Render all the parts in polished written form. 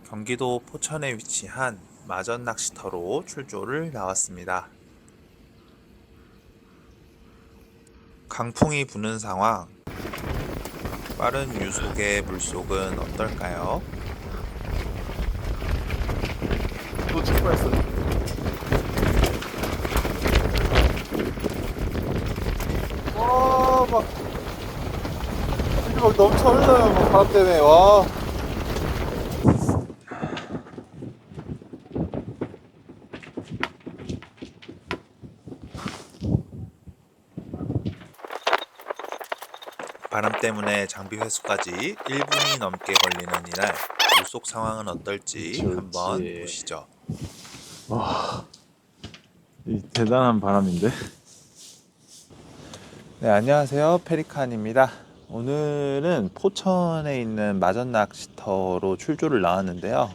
경기도 포천에 위치한 마전 낚시터로 출조를 나왔습니다. 강풍이 부는 상황, 빠른 유속의 물속은 어떨까요? 또 출발했어. 와, 막, 물이 막 넘쳐 흘러요, 막 바람 때문에. 와. 바람 때문에 장비 회수까지 1분이 넘게 걸리는 이날, 물속 상황은 어떨지 한번 옳지. 보시죠. 와, 이 대단한 바람인데? 네, 안녕하세요. 페리칸입니다. 오늘은 포천에 있는 마전 낚시터로 출조를 나왔는데요.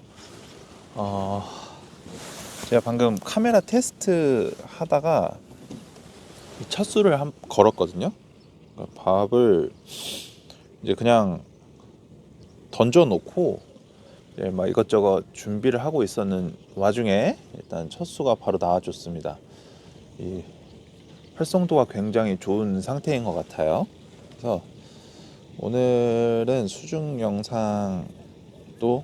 제가 방금 카메라 테스트 하다가 첫 수를 걸었거든요. 그러니까 밥을 이제 그냥 던져놓고 이제 막 이것저것 준비를 하고 있었는 와중에 일단 첫 수가 바로 나와줬습니다. 이 활성도가 굉장히 좋은 상태인 것 같아요. 그래서 오늘은 수중 영상도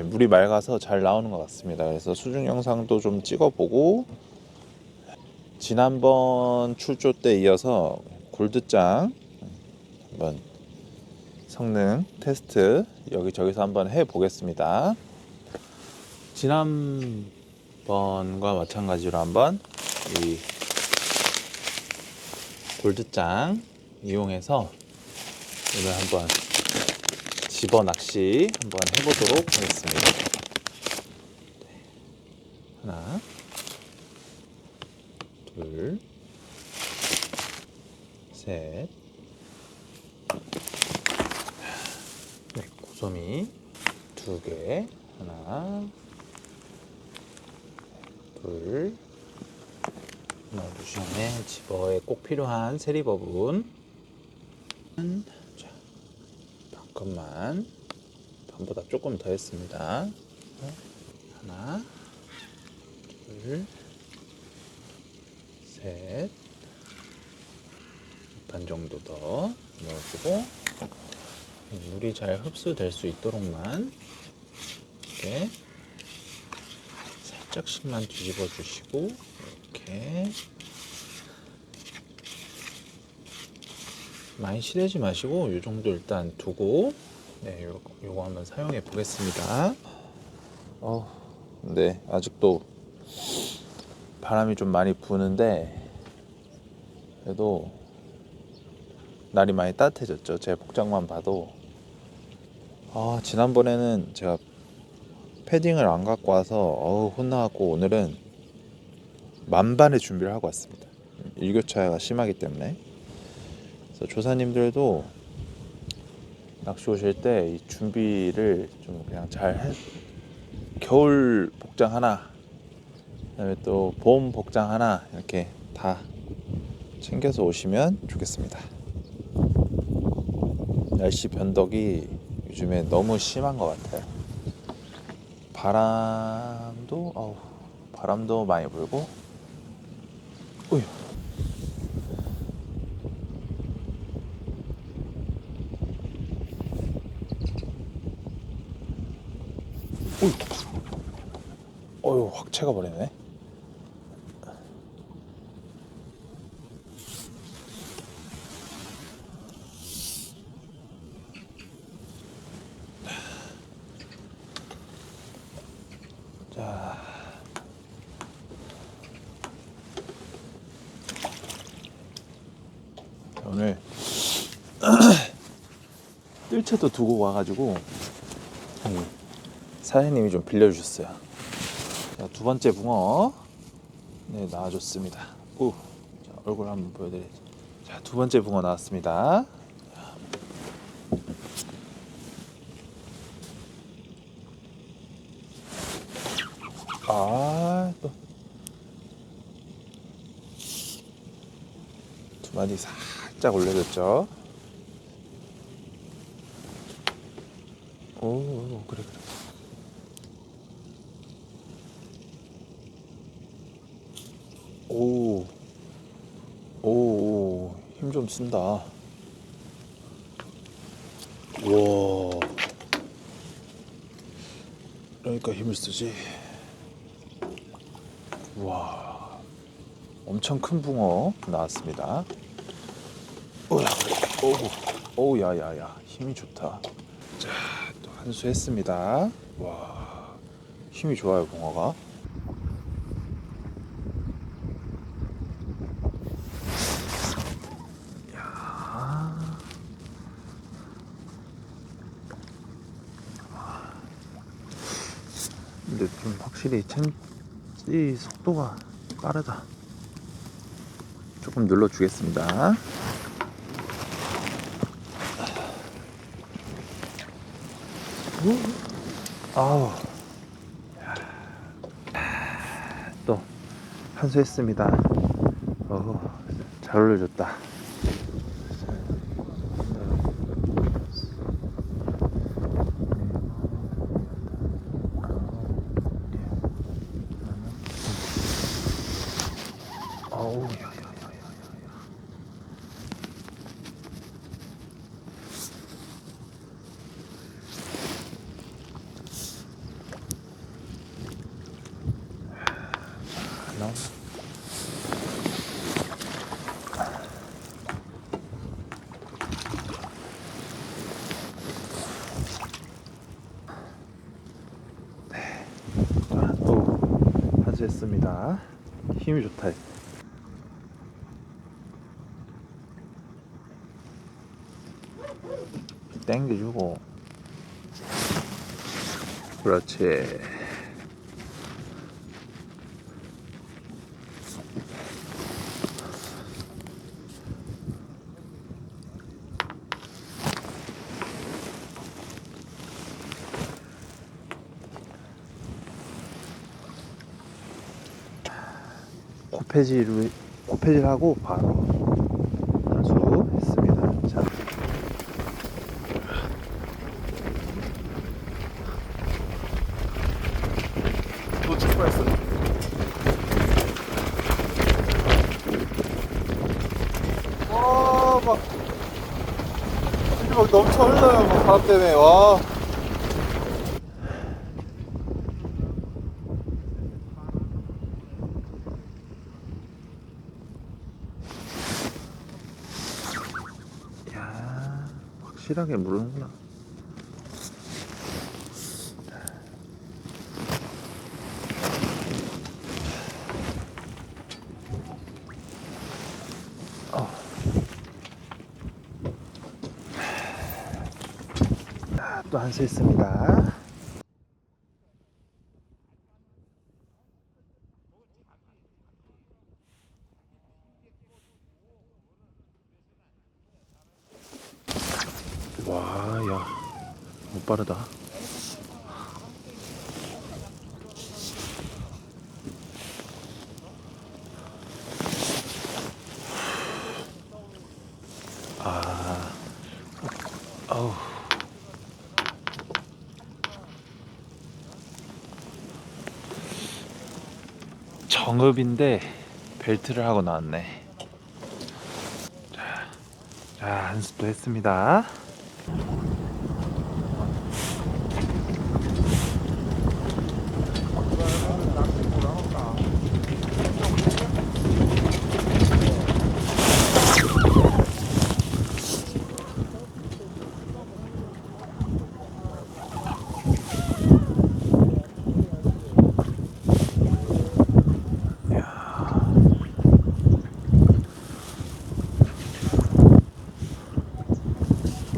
물이 맑아서 잘 나오는 것 같습니다. 그래서 수중 영상도 좀 찍어보고 지난번 출조 때 이어서 골드장 한번 성능 테스트 여기저기서 한번 해보겠습니다. 지난번과 마찬가지로 한번 이 골드장 이용해서 오늘 한번 집어 낚시 한번 해보도록 하겠습니다. 하나, 둘, 셋. 네, 고소미 2개. 하나, 둘. 넣어주시면 집어에 꼭 필요한 세리 버분. 자, 반컵만. 반보다 조금 더 했습니다. 하나, 둘, 셋. 반 정도 더 넣어주고 물이 잘 흡수될 수 있도록만 이렇게 살짝씩만 뒤집어 주시고 이렇게 많이 실내지 마시고 이 정도 일단 두고 네, 요거 한번 사용해 보겠습니다. 네, 아직도 바람이 좀 많이 부는데 그래도 날이 많이 따뜻해졌죠. 제 복장만 봐도. 지난번에는 제가 패딩을 안 갖고 와서 혼나갖고 오늘은 만반의 준비를 하고 왔습니다. 일교차가 심하기 때문에. 그래서 조사님들도 낚시 오실 때 이 준비를 좀 그냥 겨울 복장 하나, 그다음에 또 봄 복장 하나 이렇게 다 챙겨서 오시면 좋겠습니다. 날씨 변덕이 요즘에 너무 심한 것 같아요. 바람도 많이 불고. 우유. 확 채가 버리네. 자, 오늘 뜰채도 두고 와가지고 사장님이 좀 빌려주셨어요. 자, 두 번째 붕어 네 나와줬습니다. 자, 얼굴 한번 보여드려야죠. 자, 두 번째 붕어 나왔습니다. 또 두 마디 살짝 올려줬죠. 오, 그래. 오, 오, 힘 좀 쓴다. 와, 그러니까 힘을 쓰지. 와, 엄청 큰 붕어 나왔습니다. 오야, 오우, 야야야, 힘이 좋다. 자, 또 한 수 했습니다. 와, 힘이 좋아요, 붕어가. 근데 좀 확실히 챔지 속도가 빠르다. 조금 눌러주겠습니다. 아우, 또 한 수 했습니다. 잘 올려줬다. 어우, 야야야야야. 나온다. 또 하지했습니다. 힘이 좋다. 땡겨주고. 그렇지. 코페질하고 바로 한수 했습니다. 자, 놓칠 뻔했어. 와, 막 물이 막 넘쳐 흘러요, 막 바람 때문에. 와. 야, 확실하게 무르는구나. 또 한 수 했습니다. 와, 야, 못 빠르다. 아, 아우. 정읍인데 벨트를 하고 나왔네. 자, 한 수도 했습니다.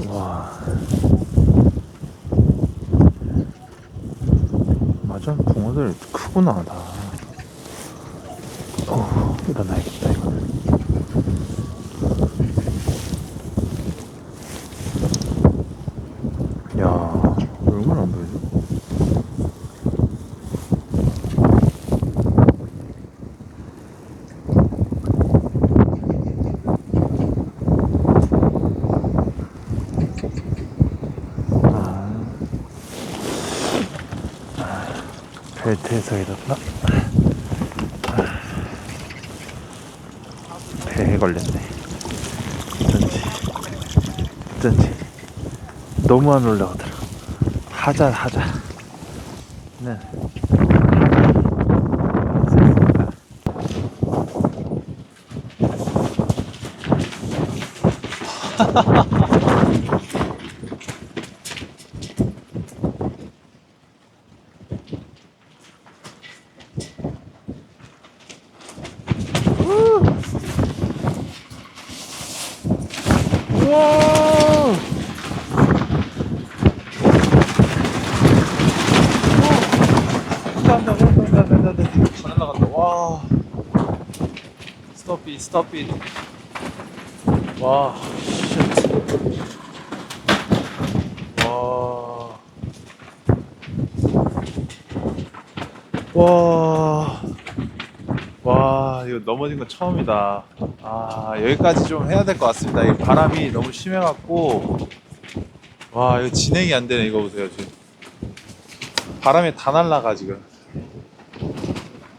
와, 맞아, 붕어들 크구나 다. 일어나야겠다 이거는. 야, 얼마나 안 보이지? 아, 벨트에서 잃었나? 배에 걸렸네. 어쩐지 너무 안 올라오더라. 하자. 네. 우와! 안돼. 잘 나간다. 와. 스톱 잇. 와. 쉣. 와. 와, 이거 넘어진 건 처음이다. 아, 여기까지 좀 해야 될 것 같습니다. 이 바람이 너무 심해갖고. 와, 이거 진행이 안 되네. 이거 보세요, 지금. 바람이 다 날라가, 지금.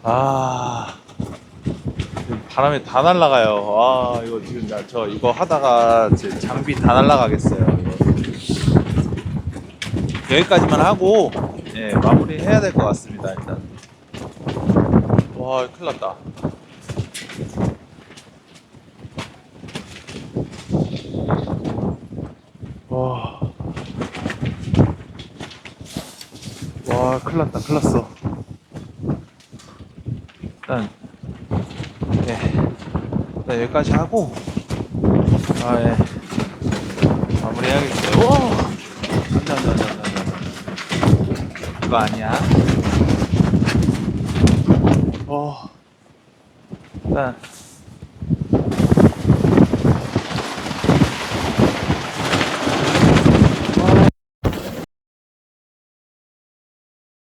아. 지금 바람이 다 날라가요. 아, 이거 지금 저 이거 하다가 제 장비 다 날라가겠어요. 이거. 여기까지만 하고, 예, 마무리 해야 될 것 같습니다, 일단. 와, 큰일 났다. 와, 큰일 났어. 일단 여기까지 하고, 예, 마무리 해야겠어요. 오! 안. 그거 아니야. 일단